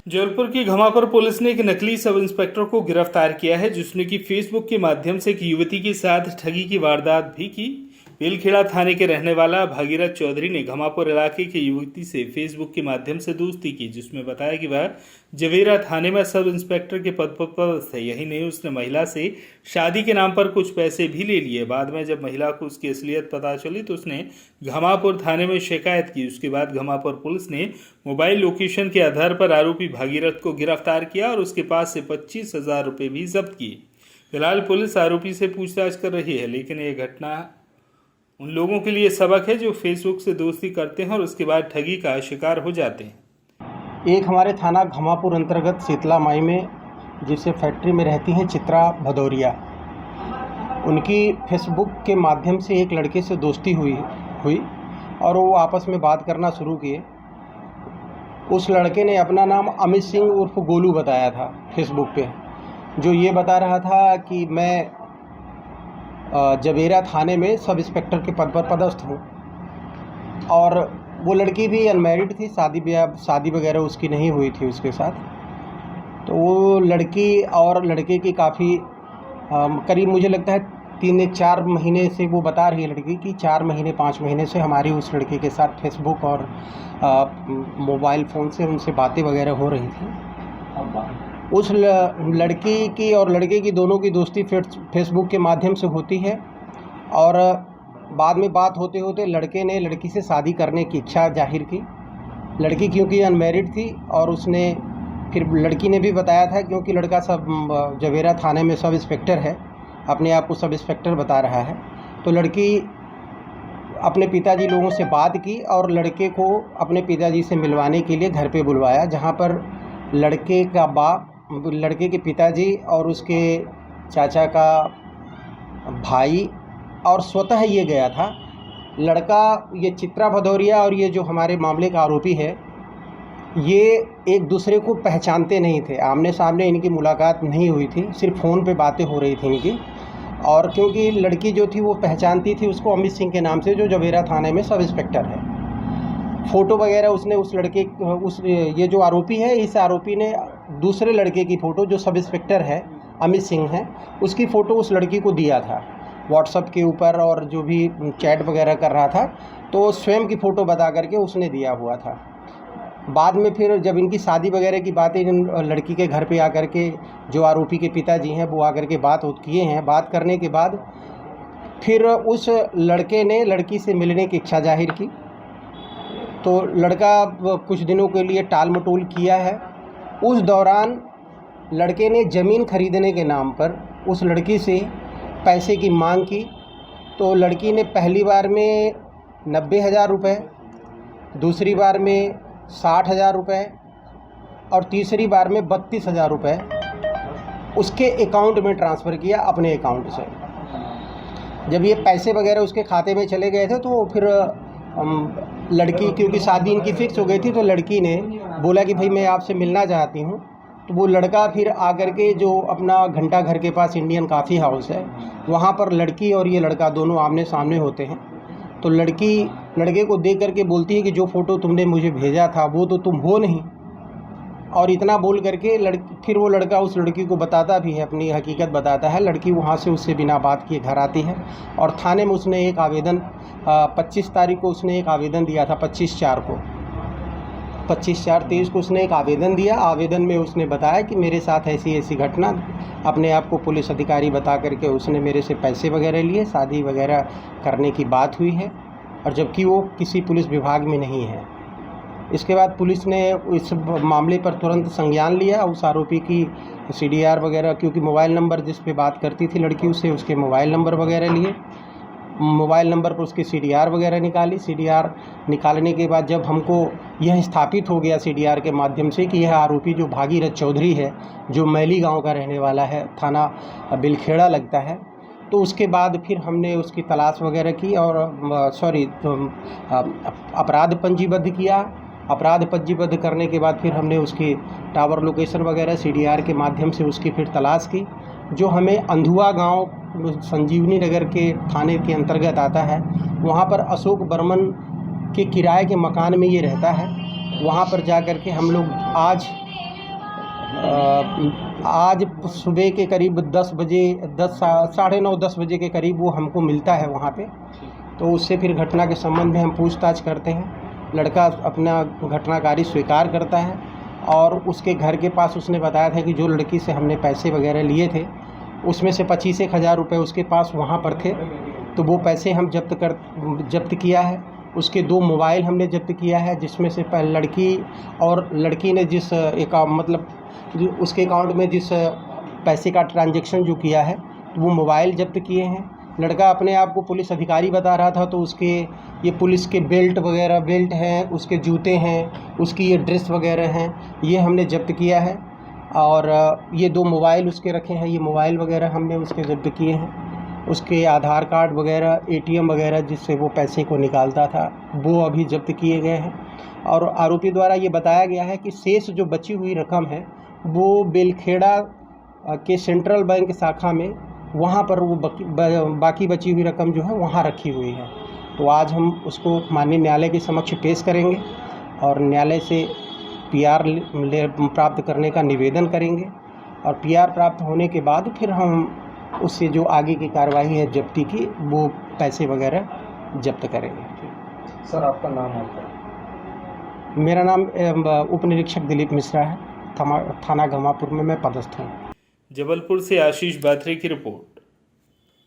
जबलपुर की घमापुर पुलिस ने एक नकली सब इंस्पेक्टर को गिरफ्तार किया है, जिसने कि फेसबुक के माध्यम से एक युवती के साथ ठगी की वारदात भी की। बेलखेड़ा थाने के रहने वाला भागीरथ चौधरी ने घमापुर इलाके की युवती से फेसबुक के माध्यम से दोस्ती की, जिसमें बताया कि वह जवेरा थाने में सब इंस्पेक्टर के पद पर पदस्थ है। यही नहीं, उसने महिला से शादी के नाम पर कुछ पैसे भी ले लिए। बाद में जब महिला को उसकी असलियत पता चली तो उसने घमापुर थाने में शिकायत की। उसके बाद घमापुर पुलिस ने मोबाइल लोकेशन के आधार पर आरोपी भागीरथ को गिरफ्तार किया और उसके पास से 25,000 रुपये भी जब्त किए। फिलहाल पुलिस आरोपी से पूछताछ कर रही है, लेकिन यह घटना उन लोगों के लिए सबक है जो फेसबुक से दोस्ती करते हैं और उसके बाद ठगी का शिकार हो जाते हैं। एक हमारे थाना घमापुर अंतर्गत शीतला माई में जिससे फैक्ट्री में रहती हैं चित्रा भदौरिया, उनकी फेसबुक के माध्यम से एक लड़के से दोस्ती हुई और वो आपस में बात करना शुरू किए। उस लड़के ने अपना नाम अमित सिंह उर्फ गोलू बताया था फेसबुक पे, जो ये बता रहा था कि मैं जवेरा थाने में सब इंस्पेक्टर के पद पर पदस्थ हूँ। और वो लड़की भी अनमैरिड थी, शादी वगैरह उसकी नहीं हुई थी उसके साथ। तो वो लड़की और लड़के की काफ़ी करीब मुझे लगता है 3-4 महीने से वो बता रही है लड़की कि 4 महीने 5 महीने से हमारी उस लड़के के साथ फेसबुक और मोबाइल फ़ोन से उनसे बातें वगैरह हो रही थी। उस लड़की की और लड़के की दोनों की दोस्ती फेसबुक के माध्यम से होती है और बाद में बात होते होते लड़के ने लड़की से शादी करने की इच्छा जाहिर की। लड़की क्योंकि अनमैरिड थी और उसने फिर लड़की ने भी बताया था, क्योंकि लड़का सब जवेरा थाने में सब इंस्पेक्टर है, अपने आप को सब इंस्पेक्टर बता रहा है। तो लड़की अपने पिताजी लोगों से बात की और लड़के को अपने पिताजी से मिलवाने के लिए घर पे बुलवाया, जहाँ पर लड़के का बाप, लड़के के पिताजी और उसके चाचा का भाई और स्वतः ये गया था। लड़का, ये चित्रा भदौरिया और ये जो हमारे मामले का आरोपी है, ये एक दूसरे को पहचानते नहीं थे, आमने सामने इनकी मुलाकात नहीं हुई थी, सिर्फ फ़ोन पे बातें हो रही थी इनकी। और क्योंकि लड़की जो थी वो पहचानती थी उसको अमित सिंह के नाम से, जो जवेरा थाने में सब इंस्पेक्टर है। फ़ोटो वगैरह उसने उस लड़के ये जो आरोपी है, इस आरोपी ने दूसरे लड़के की फ़ोटो जो सब इंस्पेक्टर है अमित सिंह है, उसकी फ़ोटो उस लड़की को दिया था व्हाट्सएप के ऊपर, और जो भी चैट वगैरह कर रहा था तो स्वयं की फ़ोटो बता करके उसने दिया हुआ था। बाद में फिर जब इनकी शादी वगैरह की बातें लड़की के घर पे आकर के जो आरोपी के पिताजी हैं वो आकर के बात किए हैं। बात करने के बाद फिर उस लड़के ने लड़की से मिलने की इच्छा जाहिर की। तो लड़का कुछ दिनों के लिए टाल मटोल किया है। उस दौरान लड़के ने ज़मीन खरीदने के नाम पर उस लड़की से पैसे की मांग की। तो लड़की ने पहली बार में 90,000 रुपये, दूसरी बार में 60,000 रुपये और तीसरी बार में 32,000 रुपये उसके अकाउंट में ट्रांसफ़र किया, अपने अकाउंट से। जब ये पैसे वगैरह उसके खाते में चले गए थे तो फिर लड़की, क्योंकि शादी इनकी फ़िक्स हो गई थी, तो लड़की ने बोला कि भाई मैं आपसे मिलना चाहती हूँ। तो वो लड़का फिर आकर के जो अपना घंटा घर के पास इंडियन कॉफ़ी हाउस है, वहाँ पर लड़की और ये लड़का दोनों आमने सामने होते हैं। तो लड़की लड़के को देख करके बोलती है कि जो फ़ोटो तुमने मुझे भेजा था वो तो तुम हो नहीं। और इतना बोल करके फिर वो लड़का उस लड़की को बताता भी है, अपनी हकीकत बताता है। लड़की वहाँ से उससे बिना बात किए घर आती है और थाने में उसने एक आवेदन 25 तारीख को उसने एक आवेदन दिया था, 25/4 को, 25/4/23 को उसने एक आवेदन दिया। आवेदन में उसने बताया कि मेरे साथ ऐसी ऐसी घटना, अपने आप को पुलिस अधिकारी बता करके उसने मेरे से पैसे वगैरह लिए, शादी वगैरह करने की बात हुई है, और जबकि वो किसी पुलिस विभाग में नहीं है। इसके बाद पुलिस ने इस मामले पर तुरंत संज्ञान लिया। उस आरोपी की CDR वगैरह, क्योंकि मोबाइल नंबर जिस पे बात करती थी लड़की उससे, उसके मोबाइल नंबर वगैरह लिए, मोबाइल नंबर पर उसकी CDR वगैरह निकाली। CDR निकालने के बाद जब हमको यह स्थापित हो गया CDR के माध्यम से कि यह आरोपी जो भागीरथ चौधरी है, जो मैली गांव का रहने वाला है, थाना बेलखेड़ा लगता है, तो उसके बाद फिर हमने उसकी तलाश वगैरह की और अपराध पंजीबद्ध किया। अपराध पंजीबद्ध करने के बाद फिर हमने उसकी टावर लोकेशन वगैरह CDR के माध्यम से उसकी फिर तलाश की, जो हमें अंधुआ गांव संजीवनी नगर के थाने के अंतर्गत आता है। वहां पर अशोक बर्मन के किराए के मकान में ये रहता है। वहाँ पर जा कर के हम लोग आज आज सुबह के करीब 10 बजे, साढ़े 9-10 बजे के करीब वो हमको मिलता है वहाँ पे। तो उससे फिर घटना के संबंध में हम पूछताछ करते हैं। लड़का अपना घटनाकारी स्वीकार करता है और उसके घर के पास उसने बताया था कि जो लड़की से हमने पैसे वगैरह लिए थे उसमें से 25,000 रुपये उसके पास वहाँ पर थे। तो वो पैसे हम जब्त किया है। उसके 2 मोबाइल हमने जब्त किया है, जिसमें से लड़की ने जिस उसके अकाउंट में जिस पैसे का ट्रांजैक्शन जो किया है, तो वो मोबाइल जब्त किए हैं। लड़का अपने आप को पुलिस अधिकारी बता रहा था, तो उसके ये पुलिस के बेल्ट हैं, उसके जूते हैं, उसकी ये ड्रेस वगैरह हैं, ये हमने जब्त किया है। और ये 2 मोबाइल उसके रखे हैं, ये मोबाइल वगैरह हमने उसके जब्त किए हैं। उसके आधार कार्ड वगैरह, एटीएम वगैरह जिससे वो पैसे को निकालता था, वो अभी जब्त किए गए हैं। और आरोपी द्वारा ये बताया गया है कि शेष जो बची हुई रकम है वो बेलखेड़ा के सेंट्रल बैंक शाखा में, वहाँ पर वो बाकी बची हुई रकम जो है वहाँ रखी हुई है। तो आज हम उसको माननीय न्यायालय के समक्ष पेश करेंगे और न्यायालय से पीआर प्राप्त करने का निवेदन करेंगे। और पीआर प्राप्त होने के बाद फिर हम उससे जो आगे की कार्रवाई है जब्ती की, वो पैसे वगैरह जब्त करेंगे। सर, आपका नाम है? मेरा नाम उप निरीक्षक दिलीप मिश्रा है। थाना गंगापुर में मैं पदस्थ हूँ। जबलपुर से आशीष बात्रे की रिपोर्ट।